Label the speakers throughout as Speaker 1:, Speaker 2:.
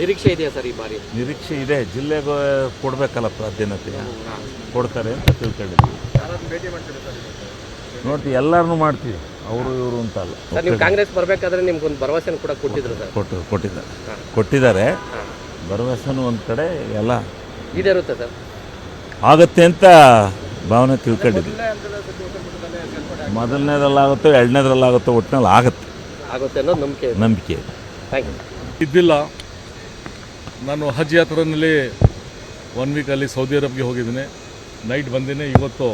Speaker 1: ನಿರೀಕ್ಷೆ ಇದೆಯಾ ಸರ್ ಈ ಬಾರಿ?
Speaker 2: ನಿರೀಕ್ಷೆ ಇದೆ, ಜಿಲ್ಲೆಗೆ ಕೊಡಬೇಕಲ್ಲ ಪ್ರಾಧಾನ್ಯತೆ, ಕೊಡ್ತಾರೆ ಅಂತ ತಿಳ್ಕೊಂಡಿದ್ವಿ. ನೋಡ್ತೀವಿ, ಎಲ್ಲರನ್ನೂ ಮಾಡ್ತೀವಿ, ಅವರು ಇವರು ಅಂತ ಅಲ್ಲ.
Speaker 1: ಸರ್ ನೀವು ಕಾಂಗ್ರೆಸ್ ಬರಬೇಕಾದ್ರೆ ನಿಮ್ಗೊಂದು ಭರವಸೆ ಕೂಡ ಕೊಟ್ಟಿದ್ರು ಸರ್?
Speaker 2: ಕೊಟ್ಟಿದ್ದಾರೆ ಭರವಸೆನೂ ಒಂದು ಕಡೆ ಎಲ್ಲ
Speaker 1: ಈಡೇರುತ್ತೆ ಸರ್,
Speaker 2: ಆಗುತ್ತೆ ಅಂತ ಭಾವನೆ ತಿಳ್ಕೊಂಡಿದ್ವಿ. ಮೊದಲನೇದ್ರಲ್ಲಾಗುತ್ತೋ ಎರಡನೇದ್ರಲ್ಲಾಗುತ್ತೋ ಒಟ್ಟಿನಲ್ಲಿ
Speaker 1: ಆಗುತ್ತೆ ಅನ್ನೋದು
Speaker 2: ನಂಬಿಕೆ
Speaker 1: ಥ್ಯಾಂಕ್ ಯು.
Speaker 3: ಇದ್ದಿಲ್ಲ. ನಾನು ಹಜ್ ಯಾತ್ರೆಯಲ್ಲಿ 1 ವೀಕ್ ಅಲ್ಲಿ ಸೌದಿ ಅರಬ್ಗೆ ಹೋಗಿದ್ದೀನಿ. ನೈಟ್ ಬಂದಿನಿ, ಇವತ್ತು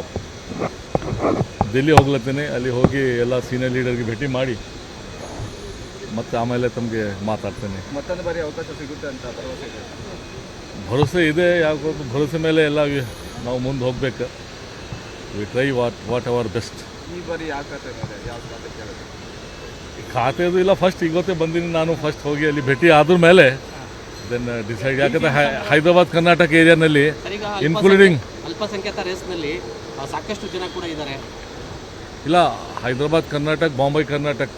Speaker 3: ದಿಲ್ಲಿ ಹೋಗ್ಲತ್ತೀನಿ. ಅಲ್ಲಿ ಹೋಗಿ ಎಲ್ಲ ಸೀನಿಯರ್ ಲೀಡರ್ಗೆ ಭೇಟಿ ಮಾಡಿ ಮತ್ತು ಆಮೇಲೆ ತಮಗೆ ಮಾತಾಡ್ತೇನೆ.
Speaker 4: ಮತ್ತೊಂದು ಬಾರಿ ಅವಕಾಶ ಸಿಗುತ್ತೆ ಅಂತ
Speaker 3: ಭರವಸೆ ಇದೆ. ಯಾಕಂದ್ರೆ ಭರವಸೆ ಮೇಲೆ ಎಲ್ಲ ನಾವು ಮುಂದೆ ಹೋಗ್ಬೇಕು. We try what hour best.
Speaker 4: ಈ ಬಾರಿ ಯಾವ ಖಾತೆ ಕೇಳೋದು?
Speaker 3: ಖಾತೆದು ಇಲ್ಲ, ಫಸ್ಟ್ ಇವತ್ತೇ ಬಂದಿನಿ ನಾನು. ಫಸ್ಟ್ ಹೋಗಿ ಅಲ್ಲಿ ಭೇಟಿ ಆದ್ರ ಮೇಲೆ ದೆನ್ ಡಿಸೈಡ್. ಯಾಕಂದರೆ ಹೈದರಾಬಾದ್ ಕರ್ನಾಟಕ ಏರಿಯಾನಲ್ಲಿ ಇನ್ಕ್ಲೂಡಿಂಗ್
Speaker 1: ಅಲ್ಪಸಂಖ್ಯಾತ ರೇಸ್ನಲ್ಲಿ ಸಾಕಷ್ಟು ಜನ ಕೂಡ ಇದ್ದಾರೆ.
Speaker 3: ಇಲ್ಲ, Hyderabad Karnataka, Bombay Karnataka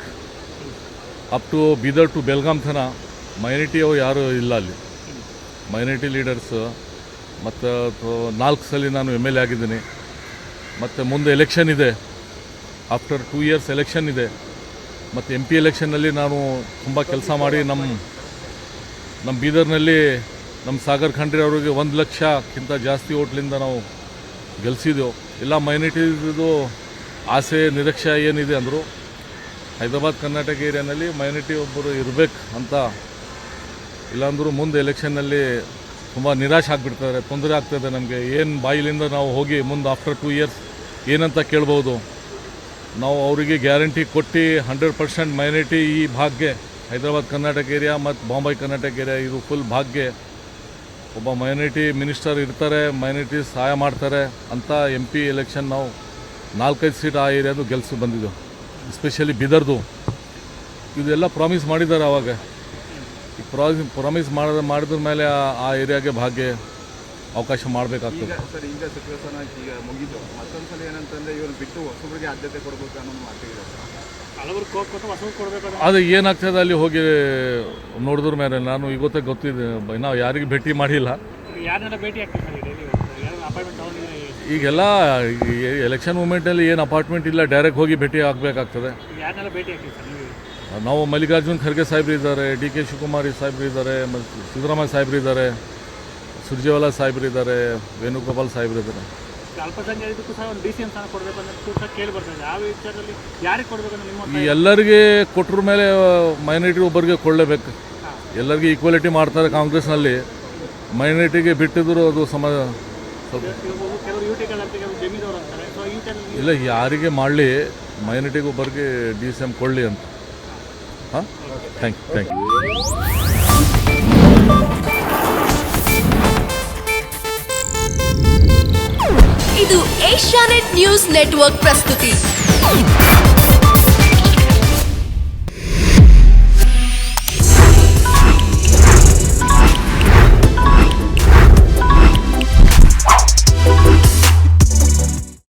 Speaker 3: up to Bidar to Belgaum ತನ ಮೈನಾರಿಟಿ ಯಾರು ಇಲ್ಲ ಅಲ್ಲಿ. ಮೈನಾರಿಟಿ ಲೀಡರ್ಸ್ ಮತ್ತು 4 ಸಲ ನಾನು MLA ಆಗಿದ್ದೀನಿ. ಮತ್ತು ಮುಂದೆ ಎಲೆಕ್ಷನ್ ಇದೆ, ಆಫ್ಟರ್ 2 ಇಯರ್ಸ್ ಎಲೆಕ್ಷನ್ ಇದೆ. ಮತ್ತು MP ಎಲೆಕ್ಷನ್ನಲ್ಲಿ ನಾನು ತುಂಬ ಕೆಲಸ ಮಾಡಿ ನಮ್ಮ ಬೀದರ್ನಲ್ಲಿ ನಮ್ಮ ಸಾಗರ್ ಖಂಡ್ರೆ ಅವರಿಗೆ 1 ಲಕ್ಷಕ್ಕಿಂತ ಜಾಸ್ತಿ ಓಟ್ಲಿಂದ ನಾವು ಗೆಲ್ಲಿಸಿದೆವು. ಎಲ್ಲ ಮೈನಾರಿಟಿದು ಆಸೆ ನಿರೀಕ್ಷೆ ಏನಿದೆ ಅಂದರು, ಹೈದರಾಬಾದ್ ಕರ್ನಾಟಕ ಏರಿಯಾನಲ್ಲಿ ಮೈನಾರಿಟಿ ಒಬ್ಬರು ಇರಬೇಕು ಅಂತ. ಇಲ್ಲಾಂದರೂ ಮುಂದೆ ಎಲೆಕ್ಷನ್ನಲ್ಲಿ ತುಂಬ ನಿರಾಶೆ ಆಗಿಬಿಡ್ತಾರೆ, ತೊಂದರೆ ಆಗ್ತದೆ ನಮಗೆ. ಏನು ಬಾಯಿಲಿಂದ ನಾವು ಹೋಗಿ ಮುಂದೆ ಆಫ್ಟರ್ 2 ಇಯರ್ಸ್ ಏನಂತ ಕೇಳ್ಬೋದು. ನಾವು ಅವರಿಗೆ ಗ್ಯಾರಂಟಿ ಕೊಟ್ಟು 100% ಮೈನಾರಿಟಿ ಈ ಭಾಗ್ಯ ಹೈದರಾಬಾದ್ ಕರ್ನಾಟಕ ಏರಿಯಾ ಮತ್ತು ಬಾಂಬೆ ಕರ್ನಾಟಕ ಏರಿಯಾ ಇದು ಫುಲ್ ಭಾಗ್ಯ. ಒಬ್ಬ ಮೈನಾರಿಟಿ ಮಿನಿಸ್ಟರ್ ಇರ್ತಾರೆ, ಮೈನಾರಿಟಿ ಸಹಾಯ ಮಾಡ್ತಾರೆ ಅಂತ MP ಎಲೆಕ್ಷನ್ ನಾವು 4-5 ಸೀಟ್ ಆ ಏರಿಯಾದು ಗೆಲ್ಸಿ ಬಂದಿದ್ದೆವು. ಎಸ್ಪೆಷಲಿ ಬೀದರ್ದು ಇದೆಲ್ಲ ಪ್ರಾಮಿಸ್ ಮಾಡಿದ್ದಾರೆ. ಆವಾಗ ಈ ಪ್ರಾಮಿಸ್ ಮಾಡಿದ್ರ ಮೇಲೆ ಆ ಏರಿಯಾಗೆ ಭಾಗ್ಯ ಅವಕಾಶ ಮಾಡಬೇಕಾಗ್ತದೆ.
Speaker 4: ಸರ್ ಈಗ ಸಚಿವ ಸ್ಥಾನ ಈಗ ಮುಗಿದು ಮತ್ತೊಂದು ಸಲ ಏನಂತಂದರೆ ಇವರು ಬಿಟ್ಟು ಹೊಸಬರಿಗೆ ಆದ್ಯತೆ ಕೊಡಬೇಕು ಅನ್ನೋದು ಮಾತಿದೆ.
Speaker 3: ಅದು ಏನಾಗ್ತದೆ ಅಲ್ಲಿ ಹೋಗಿ ನೋಡಿದ್ರ ಮೇಲೆ ನಾನು ಇವತ್ತೇ ಗೊತ್ತಿದೆ. ನಾವು ಯಾರಿಗೆ ಭೇಟಿ ಮಾಡಿಲ್ಲ. ಈಗೆಲ್ಲ ಎಲೆಕ್ಷನ್ ಮೂಮೆಂಟಲ್ಲಿ ಏನು ಅಪಾರ್ಟ್ಮೆಂಟ್ ಇಲ್ಲ, ಡೈರೆಕ್ಟ್ ಹೋಗಿ ಭೇಟಿ ಆಗಬೇಕಾಗ್ತದೆ. ನಾವು ಮಲ್ಲಿಕಾರ್ಜುನ್ ಖರ್ಗೆ ಸಾಹೇಬ್ರು ಇದ್ದಾರೆ, DK ಶಿವಕುಮಾರ್ ಸಾಹೇಬ್ರು ಇದ್ದಾರೆ, ಮತ್ತು ಸಿದ್ದರಾಮಯ್ಯ ಸಾಹೇಬ್ರು ಇದ್ದಾರೆ, ಸುರ್ಜೇವಾಲಾ ಸಾಹೇಬ್ರು ಇದ್ದಾರೆ, ವೇಣುಗೋಪಾಲ್ ಸಾಹೇಬ್ರು ಇದ್ದಾರೆ. ಈ ಎಲ್ಲರಿಗೆ ಕೊಟ್ಟರ ಮೇಲೆ ಮೈನಾರಿಟಿ ಒಬ್ಬರಿಗೆ ಕೊಡಲೇಬೇಕು. ಎಲ್ಲರಿಗೆ ಈಕ್ವಾಲಿಟಿ ಮಾಡ್ತಾರೆ ಕಾಂಗ್ರೆಸ್ನಲ್ಲಿ, ಮೈನಾರಿಟಿಗೆ ಬಿಟ್ಟಿದ್ರು ಅದು ಇಲ್ಲ, ಯಾರಿಗೆ ಮಾಡಲಿ ಮೈನಾರಿಟಿಗೆ ಒಬ್ಬರಿಗೆ DCM ಕೊಡಲಿ ಅಂತ. ಹಾಂ, ಥ್ಯಾಂಕ್ ಯು.
Speaker 5: ಇದು ಏಷ್ಯಾನೆಟ್ ನ್ಯೂಸ್ ನೆಟ್ವರ್ಕ್ ಪ್ರಸ್ತುತಿ.